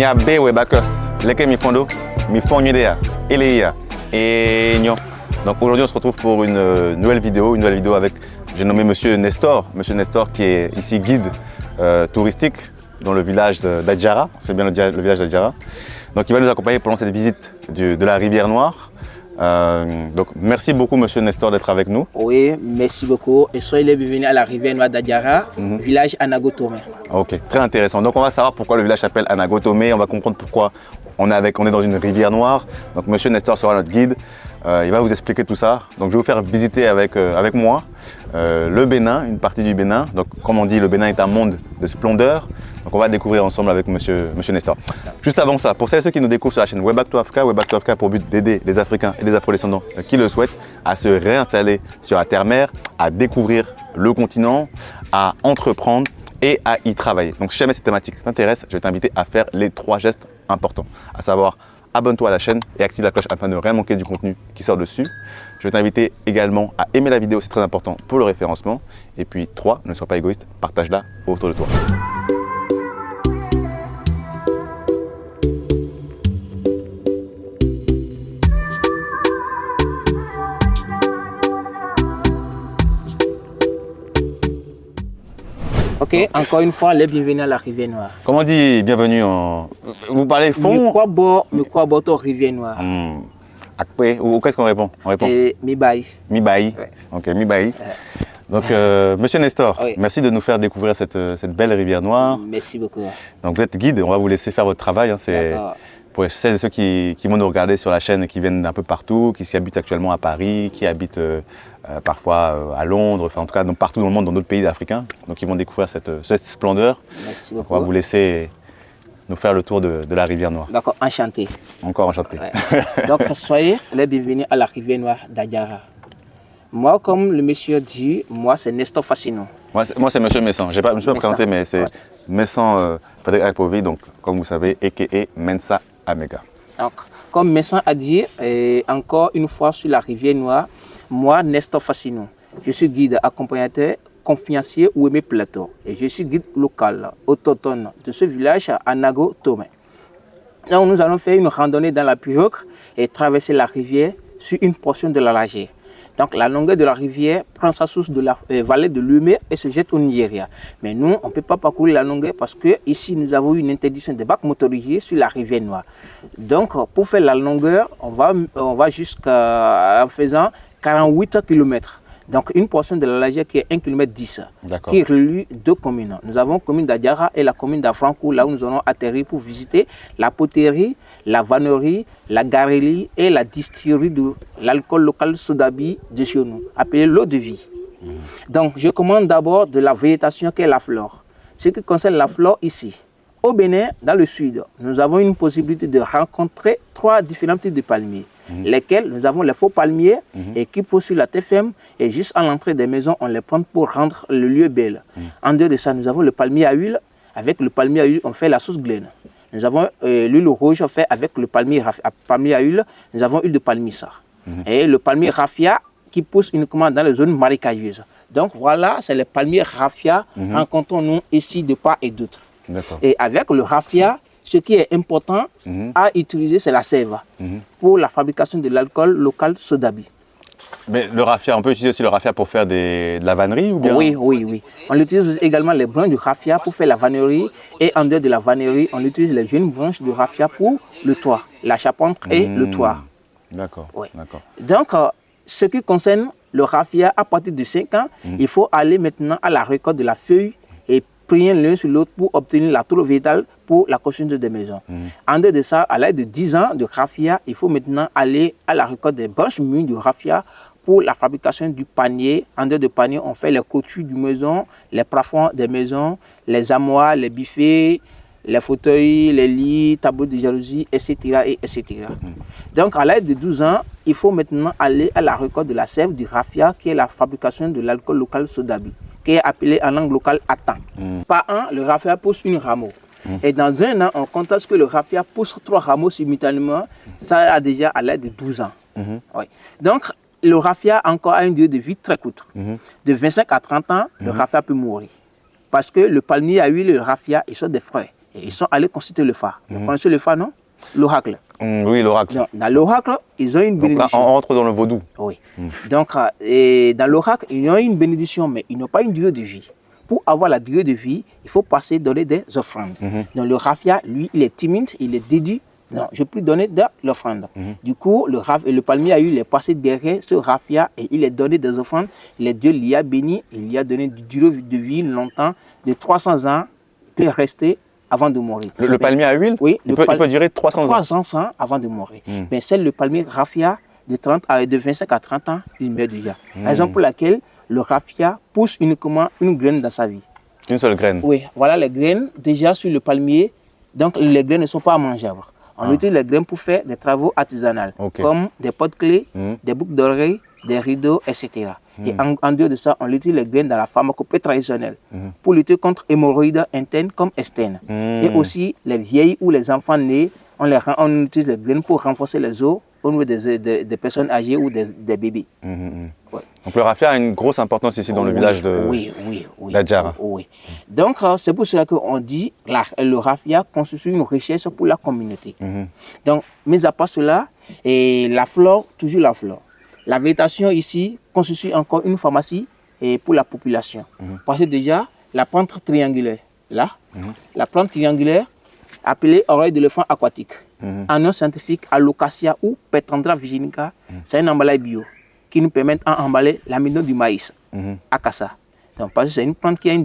Nyabe Webakos, lesquels mi fondo, mi fonidea, Eleia et Nyon. Donc aujourd'hui on se retrouve pour une nouvelle vidéo avec, j'ai nommé Monsieur Nestor qui est ici guide touristique dans le village d'Adjara, c'est bien le village d'Adjara. Donc il va nous accompagner pendant cette visite de la rivière Noire. Donc merci beaucoup Monsieur Nestor d'être avec nous. Oui, merci beaucoup et soyez les bienvenus à la rivière Noire d'Adjara, village Anago Tomé. Ok, très intéressant. Donc on va savoir pourquoi le village s'appelle Anago Tomé, on va comprendre pourquoi on est dans une rivière noire. Donc Monsieur Nestor sera notre guide, il va vous expliquer tout ça. Donc je vais vous faire visiter avec moi le Bénin, une partie du Bénin. Donc comme on dit, le Bénin est un monde de splendeur. Donc on va découvrir ensemble avec Monsieur Nestor. Juste avant ça, pour celles et ceux qui nous découvrent sur la chaîne Webback to Africa a pour but d'aider les Africains et les Afro-descendants qui le souhaitent à se réinstaller sur la terre-mère, à découvrir le continent, à entreprendre et à y travailler. Donc si jamais cette thématique t'intéresse, je vais t'inviter à faire les 3 gestes importants, à savoir abonne-toi à la chaîne et active la cloche afin de ne rien manquer du contenu qui sort dessus. Je vais t'inviter également à aimer la vidéo, c'est très important pour le référencement. Et puis 3, ne sois pas égoïste, partage-la autour de toi. Ok, encore une fois, les bienvenus à la rivière Noire. Comment on dit bienvenue en... Vous parlez fond? Mais quoi bord rivière Noire? Ou qu'est-ce qu'on répond? On répond Mibaï. Mibaï. Ouais. Ok, Mibaï. Donc, Monsieur Nestor, oui. Merci de nous faire découvrir cette belle rivière Noire. Merci beaucoup. Donc, vous êtes guide, on va vous laisser faire votre travail. Hein, c'est pour celles et ceux qui vont nous regarder sur la chaîne et qui viennent d'un peu partout, qui habitent actuellement à Paris, qui habitent parfois à Londres, enfin en tout cas partout dans le monde, dans d'autres pays africains. Donc, ils vont découvrir cette splendeur. Merci beaucoup. On va vous laisser nous faire le tour de la rivière Noire. D'accord, enchanté. Encore enchanté. Ouais. Donc, soyez les bienvenus à la rivière Noire d'Adjara. Moi, comme le monsieur dit, moi, c'est Nestor Fassino. Moi, c'est Monsieur Messan. Je ne me suis pas présenté, mais c'est Messan Frédéric Akpovi, donc, comme vous savez, a.k.a. Mensa Amega. Donc, comme Messan a dit, encore une fois sur la rivière Noire, moi, Nestor Fassino, je suis guide accompagnateur, conférencier ou aimé plateau. Et je suis guide local, autochtone de ce village à Anago Tomé. Donc, nous allons faire une randonnée dans la pirogue et traverser la rivière sur une portion de la largeur. Donc la longueur de la rivière prend sa source de la vallée de Lumé et se jette au Nigeria. Mais nous, on ne peut pas parcourir la longueur parce que ici nous avons une interdiction des bacs motorisés sur la rivière Noire. Donc pour faire la longueur, on va jusqu'en faisant 48 km. Donc une portion de la largeur qui est 1,10 km, qui relie 2 communes. Nous avons la commune d'Adjara et la commune d'Afranco, là où nous allons atterrir pour visiter la poterie, la vannerie, la garerie et la distillerie de l'alcool local Sodabi de chez nous, appelé l'eau de vie. Donc je commande d'abord de la végétation qui est la flore. Ce qui concerne la flore ici, au Bénin, dans le sud, nous avons une possibilité de rencontrer 3 différents types de palmiers. Lesquels nous avons les faux palmiers et qui poussent sur la TFM et juste à l'entrée des maisons, on les prend pour rendre le lieu bel. En dehors de ça, nous avons le palmier à huile. Avec le palmier à huile, on fait la sauce Glen. Nous avons l'huile rouge, on fait avec le palmier à huile. Nous avons l'huile de palmissa. Et le palmier raffia qui pousse uniquement dans les zones marécageuses. Donc voilà, c'est les palmiers raffia rencontrons-nous ici de part et d'autre. Et avec le raffia, ce qui est important à utiliser, c'est la sève pour la fabrication de l'alcool local Sodabi. Mais le raffia, on peut utiliser aussi le raffia pour faire de la vannerie ou bien? Oui. On utilise également les branches de raffia pour faire la vannerie. Et en dehors de la vannerie, on utilise les jeunes branches de raffia pour le toit, la charpente et le toit. D'accord. Oui. Donc, ce qui concerne le raffia, à partir de 5 ans, il faut aller maintenant à la récolte de la feuille et prier l'un sur l'autre pour obtenir la tour végétale pour la construction des maisons. En dehors de ça, à l'âge de 10 ans de raffia, il faut maintenant aller à la récolte des branches mûres de raffia pour la fabrication du panier. En dehors de panier, on fait les clôtures du maison, les plafonds des maisons, les armoires, les buffets, les fauteuils, les lits, tableaux de jalousie, etc. Donc, à l'âge de 12 ans, il faut maintenant aller à la récolte de la sève du raffia, qui est la fabrication de l'alcool local Sodabi, qui est appelé en langue locale Atan. Par an, le raffia pousse une rameau. Et dans un an, on compte à ce que le raffia pousse 3 rameaux simultanément. Ça a déjà à l'âge de 12 ans. Oui. Donc, le raffia encore a une durée de vie très courte. De 25 à 30 ans, le raffia peut mourir. Parce que le palmier à huile et le raffia, ils sont des frères. Et ils sont allés consulter le phare. Vous connaissez le phare, non? L'oracle. Oui, l'oracle. Dans l'oracle, ils ont une bénédiction. Là, on rentre dans le vaudou. Oui. Donc, dans l'oracle, ils ont une bénédiction, mais ils n'ont pas une durée de vie. Pour avoir la durée de vie, il faut passer donner des offrandes. Donc, le raffia, lui, il est timide, il est déduit. Non, je peux donner de l'offrande. Du coup, le palmier a eu les passé derrière ce raffia et il est donné des offrandes. Les dieux l'y a béni, il lui a donné une durée de vie longtemps, de 300 ans, il peut rester avant de mourir. Le palmier à huile, oui, il peut durer 300 ans. 300 ans avant de mourir. Mais c'est le palmier raffia de 25 à 30 ans, il meurt déjà. Raison pour laquelle le raffia pousse uniquement une graine dans sa vie. Une seule graine? Oui, voilà les graines déjà sur le palmier. Donc les graines ne sont pas mangeables. On utilise les graines pour faire des travaux artisanaux, comme des porte-clés, des boucles d'oreilles, des rideaux, etc. Et en dehors de ça, on utilise les graines dans la pharmacopée traditionnelle pour lutter contre hémorroïdes internes comme externes. Et aussi, les vieilles ou les enfants nés, on utilise les graines pour renforcer les os au niveau des personnes âgées ou des bébés. Ouais. Donc le raffia a une grosse importance ici dans le village de d'Adjara. Oui. Donc c'est pour cela qu'on dit que le raffia constitue une richesse pour la communauté. Donc, mis à part cela, et la flore, toujours la flore. La végétation ici constitue encore une pharmacie pour la population. Parce que déjà, la plante triangulaire, là, la plante triangulaire appelée oreille d'éléphant aquatique, en nom scientifique Alocasia ou Petandra virginica, c'est un emballage bio qui nous permet d'emballer l'amidon du maïs, Akasa. Donc, parce que c'est une plante qui a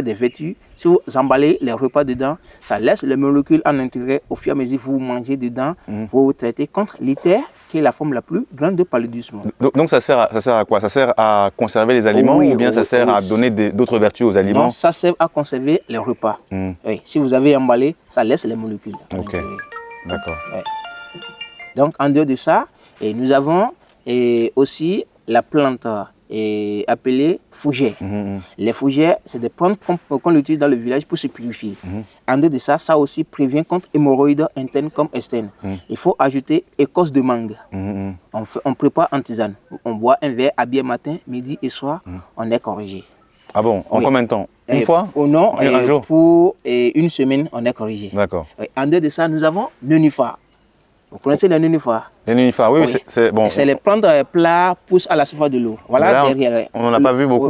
des vertus. Si vous emballez les repas dedans, ça laisse les molécules en intérieur. Au fur et à mesure que vous mangez dedans, vous vous traitez contre l'iter, qui est la forme la plus grande de paludisme. Donc ça sert à quoi? Ça sert à conserver les aliments ou bien ça sert à donner d'autres vertus aux aliments? Non, ça sert à conserver les repas. Oui, si vous avez emballé, ça laisse les molécules. Ok, d'accord. Oui. Donc, en dehors de ça, nous avons aussi la plante appelée fougère. Les fougères, c'est des plantes qu'on utilise dans le village pour se purifier. En dehors de ça, ça aussi prévient contre hémorroïdes internes comme externes. Il faut ajouter écorce de mangue. On prépare en tisane. On boit un verre à bien matin, midi et soir. On est corrigé. Ah bon? En combien de temps? Une fois? Non, un jour? pour une semaine, on est corrigé. D'accord. En dehors de ça, nous avons le nénuphar. Vous connaissez le nénuphar? Les nénuphars, oui. C'est bon. C'est les plantes plats poussent à la surface de l'eau. Voilà là, derrière. On n'en a pas vu beaucoup.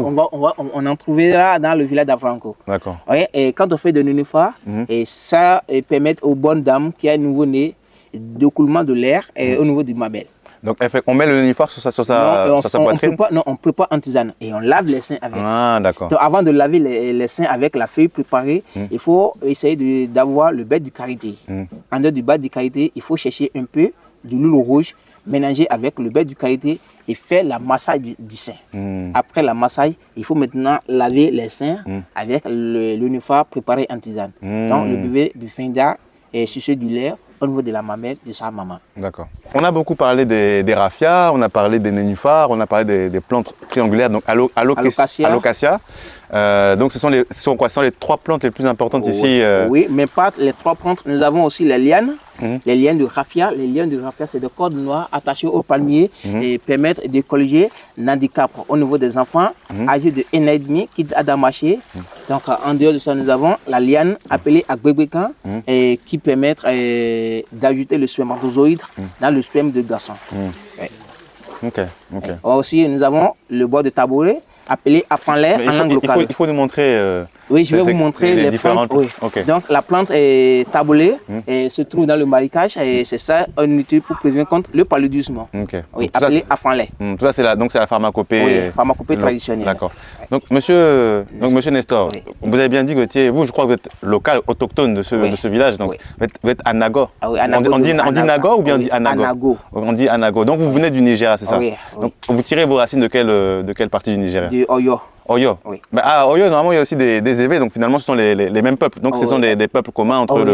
On en trouvait là dans le village d'Afranco. D'accord. Et quand on fait de nénuphar, et ça permet aux bonnes dames qui ont un nouveau-né d'écoulement de l'air au niveau du mamelle. Donc on met le nénuphar sur sa poitrine? Non, on prépare en tisane et on lave les seins avec. Ah, d'accord. Donc avant de laver les seins avec la feuille préparée, il faut essayer d'avoir le beurre de karité. En dehors du beurre de karité, il faut chercher un peu de l'huile rouge, mélanger avec le beurre de karité et faire la massage du sein. Après la massage, il faut maintenant laver les seins avec le nénuphar préparé en tisane. Donc le bébé du finda est sucé du lait au niveau de la mamelle de sa maman. D'accord. On a beaucoup parlé des raffias, on a parlé des nénuphars, on a parlé des plantes triangulaires, donc Alocasia. Donc ce sont les trois plantes les plus importantes ici. Oui, mais pas les trois plantes. Nous avons aussi les lianes. Les lianes de raffia. Les lianes de raffia, c'est des cordes noires attachées au palmier et permettent de corriger l'handicap au niveau des enfants âgés de 1 an et demi qui a d'amaché. Donc en dehors de ça, nous avons la liane appelée agbegbekan qui permet d'ajouter le spermatozoïde dans le sperme de garçon. Aussi, nous avons le bois de tabouret appelé afranlaire en langue locale. Il faut nous montrer. Oui, je vais vous montrer les plantes. Oui. Donc la plante est taboulée et se trouve dans le marécage et c'est ça on utilise pour prévenir contre le paludisme. Oui, appelé afranlaire. Tout ça c'est la pharmacopée. Oui, pharmacopée traditionnelle. D'accord. Donc monsieur Nestor, vous avez bien dit que vous, je crois que vous êtes local, autochtone de ce village, donc vous êtes Anago. On dit Nago ou bien on dit Anago? On dit Anago. Donc vous venez du Nigeria, c'est ça? Oui. Donc vous tirez vos racines de quelle partie du Nigeria? Du Oyo. Oyo. Oui. À Oyo, normalement, il y a aussi des Évés, donc finalement, ce sont les mêmes peuples. Donc, ce sont des peuples communs entre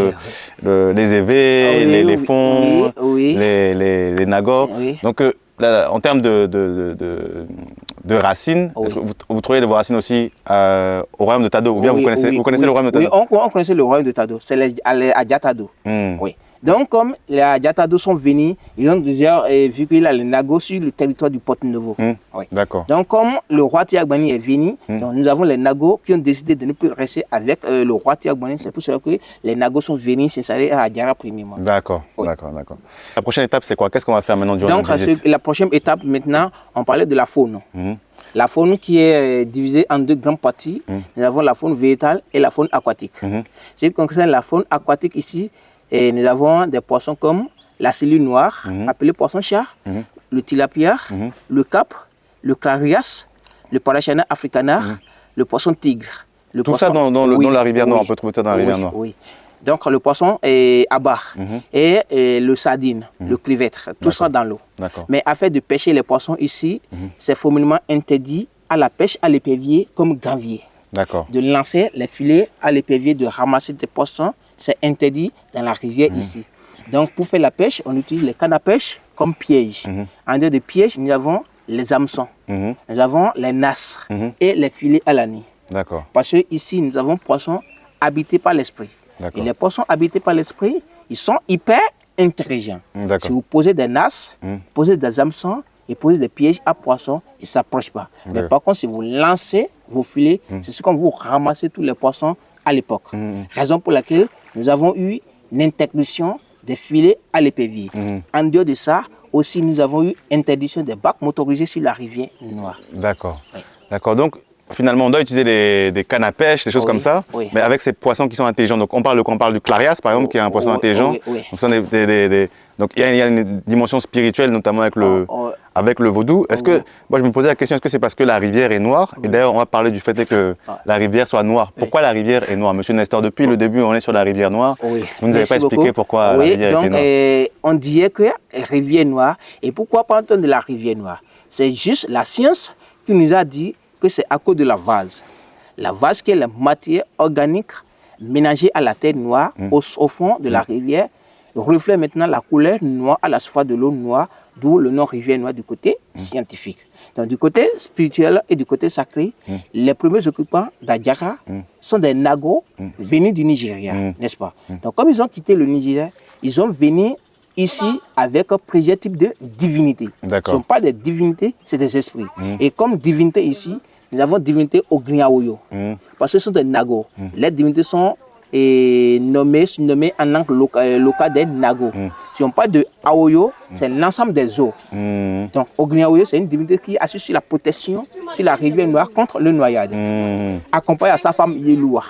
les Évés, les Fonds, les Nagor. Donc, là, en termes de racines, est-ce que vous trouvez vos racines aussi au royaume de Tado? Ou bien vous connaissez le royaume de Tado? Oui, on connaissait le royaume de Tado. C'est les Adja Tado. Oui. Donc, comme les Adjatado sont venus, ils ont déjà vu qu'il y a les Nago sur le territoire du Porto-Novo. Oui. D'accord. Donc, comme le roi Tiagbani est venu, donc nous avons les Nago qui ont décidé de ne plus rester avec le roi Tiagbani. C'est pour cela que les Nago sont venus s'installer à Adjara premièrement. D'accord, d'accord. La prochaine étape, c'est quoi? Qu'est-ce qu'on va faire maintenant durant donc, la visite? la prochaine étape, maintenant, on parlait de la faune. La faune qui est divisée en deux grandes parties. Nous avons la faune végétale et la faune aquatique. Ce qui concerne la faune aquatique ici, nous avons des poissons comme la cellule noire, appelée poisson-chat, le tilapia, le cap, le clarias, le Parachana africana, le poisson tigre. Tout ça dans la rivière Noire, on peut trouver ça dans la rivière Noire. Oui. Donc le poisson est à bas et le sardine, le crevette, tout ça dans l'eau. Mais afin de pêcher les poissons ici, c'est formellement interdit à la pêche à l'épervier comme ganvier. De lancer les filets à l'épervier, de ramasser des poissons, c'est interdit dans la rivière ici. Donc pour faire la pêche, on utilise les cannes à pêche comme piège. En dehors de piège, nous avons les hameçons, nous avons les nasses et les filets à l'année. Parce que ici, nous avons poissons habités par l'esprit. Et les poissons habités par l'esprit, ils sont hyper intelligents. Si vous posez des nasses, posez des hameçons et posez des pièges à poissons, ils ne s'approchent pas. Mais par contre, si vous lancez vos filets, c'est comme vous ramassez tous les poissons à l'époque. Raison pour laquelle nous avons eu l'interdiction des filets à l'épervier. En dehors de ça, aussi nous avons eu interdiction des bacs motorisés sur la rivière Noire. D'accord. Donc, finalement, on doit utiliser des cannes à pêche, des choses comme ça, mais avec ces poissons qui sont intelligents. Donc, on parle du clarias, par exemple, qui est un poisson intelligent. Donc, il y a une dimension spirituelle, notamment avec le vaudou. Est-ce que, moi, je me posais la question, est-ce que c'est parce que la rivière est noire? Et d'ailleurs, on va parler du fait que la rivière soit noire. Pourquoi la rivière est noire? Monsieur Nestor, depuis le début, on est sur la rivière Noire. Vous ne nous avez pas expliqué pourquoi la rivière était noire. On dirait que la rivière noire. Et pourquoi parle-t-on de la rivière noire? C'est juste la science qui nous a dit que c'est à cause de la vase. La vase qui est la matière organique mélangée à la terre noire au fond de la rivière reflète maintenant la couleur noire à la surface de l'eau noire, d'où le nom rivière noire du côté scientifique. Donc du côté spirituel et du côté sacré, les premiers occupants d'Adjara sont des Nago venus du Nigeria, n'est-ce pas? Donc comme ils ont quitté le Nigeria, ils sont venus ici avec plusieurs types de divinités. Ce ne sont pas des divinités, c'est des esprits. Et comme divinité ici, nous avons divinité Ogriaoyo. Parce que ce sont des Nago. Les divinités sont nommées en langue locale des Nago. Si on parle de Aoyo, c'est l'ensemble des eaux. Donc Ogriaoyo, c'est une divinité qui assure sur la protection sur la rivière Noire contre le noyade. Accompagné à sa femme Yeloua.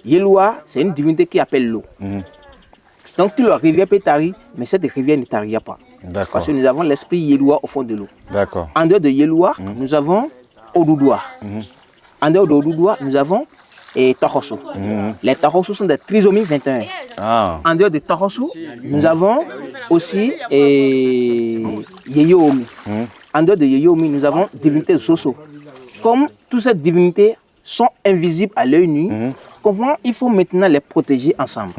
Yeloua, c'est une divinité qui appelle l'eau. Donc, toute la rivière peut tarir, mais cette rivière ne tarira pas. Parce que nous avons l'esprit Yeloua au fond de l'eau. En dehors de Yeloua, nous avons Odoudoua. En dehors de Odoudoua, nous avons Tahosu. Les Tahosu sont des trisomies 21. En dehors de Tahosu, nous avons aussi Yeyomi. En dehors de Yeyomi, nous avons divinité Soso. Comme toutes ces divinités sont invisibles à l'œil nu, comment il faut maintenant les protéger ensemble?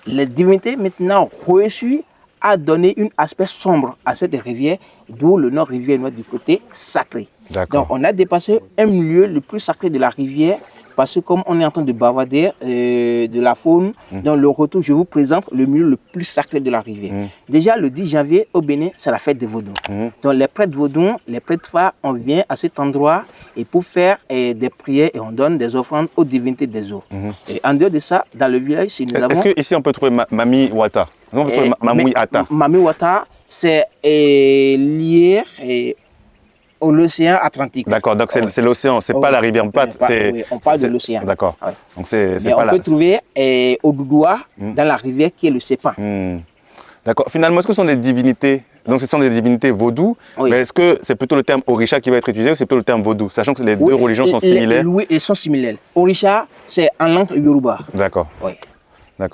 Les divinités maintenant reçues à donner un aspect sombre à cette rivière, d'où le nom rivière Noire du côté sacré. Donc on a dépassé un milieu le plus sacré de la rivière, parce que comme on est en train de bavarder de la faune, dans le retour, je vous présente le milieu le plus sacré de la rivière. Déjà le 10 janvier au Bénin, c'est la fête des Vaudous. Donc les prêtres Vaudous, les prêtres phares, on vient à cet endroit et pour faire des prières et on donne des offrandes aux divinités des eaux. Et en dehors de ça, dans le village, si nous avons... Est-ce qu'ici on peut trouver Mami Wata? On peut trouver Mamouy Ata. Mami Wata, c'est lié au l'océan Atlantique. D'accord, donc c'est l'océan, c'est pas la rivière Mpate. On parle de l'océan. D'accord. Donc c'est pas on peut trouver Odoudoua dans la rivière qui est le Sépan. D'accord. Finalement, est-ce que ce sont des divinités? Donc ce sont des divinités vaudou, mais est-ce que c'est plutôt le terme Orisha qui va être utilisé ou c'est plutôt le terme vaudou, sachant que les deux religions sont similaires? Oui, elles sont similaires. Orisha, c'est en langue Yoruba. D'accord.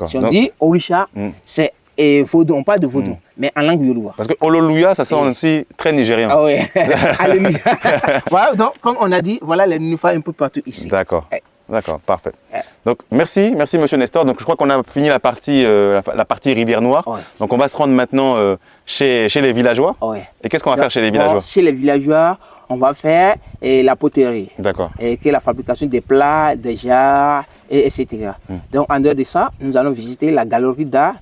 Si on dit Orisha, c'est vaudou, on parle de vaudou, mais en langue Yoruba. Parce que Hallelujah, ça sonne aussi très nigérian. Alléluia. Voilà, donc comme on a dit, voilà les nénuphars un peu partout ici. D'accord. D'accord, parfait. Donc merci Monsieur Nestor. Donc je crois qu'on a fini la partie Rivière Noire. Ouais. Donc on va se rendre maintenant chez les villageois. Ouais. Et qu'est-ce qu'on va faire chez les villageois? Chez les villageois, on va faire la poterie. D'accord. Et qui est la fabrication des plats, des jarres, etc. Donc en dehors de ça, nous allons visiter la galerie d'art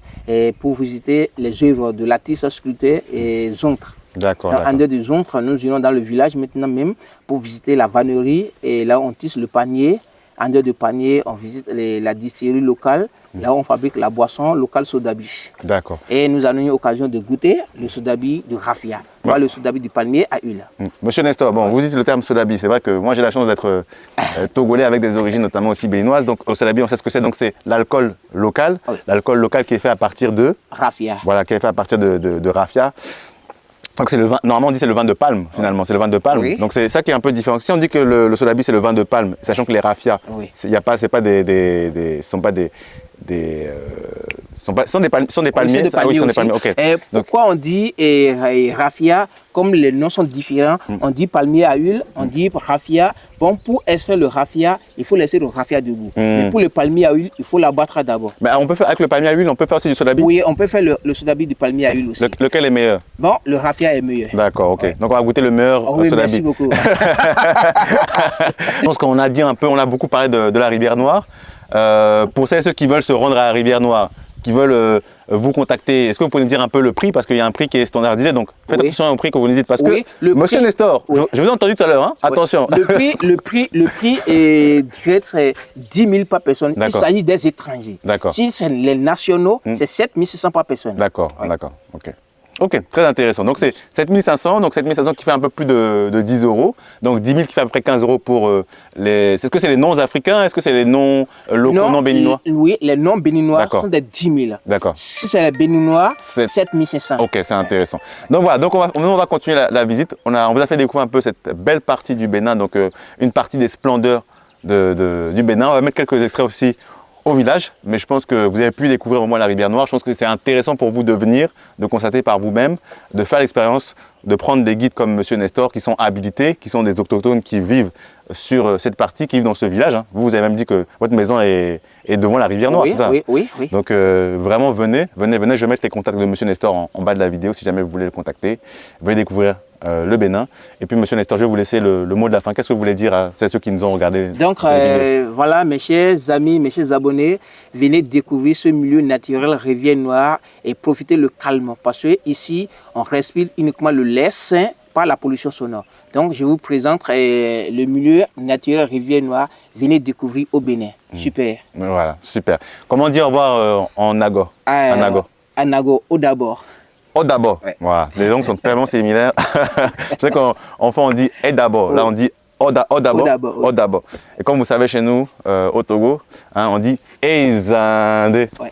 pour visiter les œuvres de l'artiste sculpteur et Zontre. D'accord. En dehors de Zontre, nous irons dans le village maintenant même pour visiter la vannerie et là on tisse le panier. En dehors du panier, on visite la distillerie locale, là où on fabrique la boisson locale Sodabi. D'accord. Et nous avons eu l'occasion de goûter le Sodabi de Raffia, le Sodabi du palmier à huile. Monsieur Nestor, bon, vous dites le terme Sodabi, c'est vrai que moi j'ai la chance d'être togolais avec des origines notamment aussi béninoises, donc au Sodabi on sait ce que c'est, donc c'est l'alcool local, l'alcool local qui est fait à partir de Raffia. Voilà, qui est fait à partir de Raffia. Donc c'est le vin, normalement on dit c'est le vin de palme finalement, c'est le vin de palme. Oui. Donc c'est ça qui est un peu différent. Si on dit que le Sodabi c'est le vin de palme, sachant que les Raffia, ce sont pas des palmiers. Ah oui, sont des palmiers. Okay. Pourquoi on dit raffia, comme les noms sont différents, on dit palmier à huile, on dit raffia. Bon, pour extraire le raffia, il faut laisser le raffia debout. Mais pour le palmier à huile, il faut l'abattre d'abord. Mais on peut faire avec le palmier à huile, on peut faire aussi du Sodabi? Oui, on peut faire le Sodabi du palmier à huile aussi. Lequel est meilleur? Bon, le raffia est meilleur. D'accord, ok. Ouais. Donc on va goûter le meilleur oui, Sodabi. Merci beaucoup. Je pense qu'on a dit un peu, on a beaucoup parlé de la Rivière Noire. Pour ceux qui veulent se rendre à la Rivière Noire, qui veulent vous contacter, est-ce que vous pouvez nous dire un peu le prix? Parce qu'il y a un prix qui est standardisé, donc faites attention au prix que vous nous dites. Parce que, Monsieur Nestor, je vous ai entendu tout à l'heure, hein, attention. Le prix est direct, c'est 10 000 par personne. Il s'agit des étrangers. Si c'est les nationaux, c'est 7 600 par personne. D'accord, d'accord, ok. Ok, très intéressant. Donc c'est 7500, donc 7500 qui fait un peu plus de 10 euros. Donc 10 000 qui fait à peu près 15 euros pour les... Est-ce que c'est les noms africains? Est-ce que c'est les noms locaux, non béninois? Oui, les noms béninois sont des 10 000. D'accord. Si c'est les béninois, 7 500. Ok, c'est intéressant. Donc voilà, donc on va continuer la visite. On vous a fait découvrir un peu cette belle partie du Bénin, donc une partie des splendeurs du Bénin. On va mettre quelques extraits aussi au village, mais je pense que vous avez pu découvrir au moins la Rivière Noire. Je pense que c'est intéressant pour vous de venir, de constater par vous-même, de faire l'expérience, de prendre des guides comme Monsieur Nestor qui sont habilités, qui sont des autochtones qui vivent sur cette partie, qui vivent dans ce village. Hein. Vous avez même dit que votre maison est devant la Rivière Noire, c'est ça? Oui. Donc vraiment venez. Je vais mettre les contacts de Monsieur Nestor en bas de la vidéo si jamais vous voulez le contacter. Vous voulez découvrir le Bénin. Et puis Monsieur Nestor, je vais vous laisser le mot de la fin. Qu'est-ce que vous voulez dire à ceux qui nous ont regardés? Donc voilà, mes chers amis, mes chers abonnés, venez découvrir ce milieu naturel Rivière Noire et profitez le calme. Parce que ici, on respire uniquement le lait sain, pas la pollution sonore. Donc je vous présente le milieu naturel Rivière Noire. Venez découvrir au Bénin. Super. Voilà, super. Comment dire au revoir en Nago? Anago, au d'abord. Au d'abord. Ouais. Voilà. Les langues sont tellement similaires. Je sais qu'en on dit et d'abord. Là, on dit au d'abord. Et comme vous savez, chez nous, au Togo, hein, on dit Ezande. Ouais.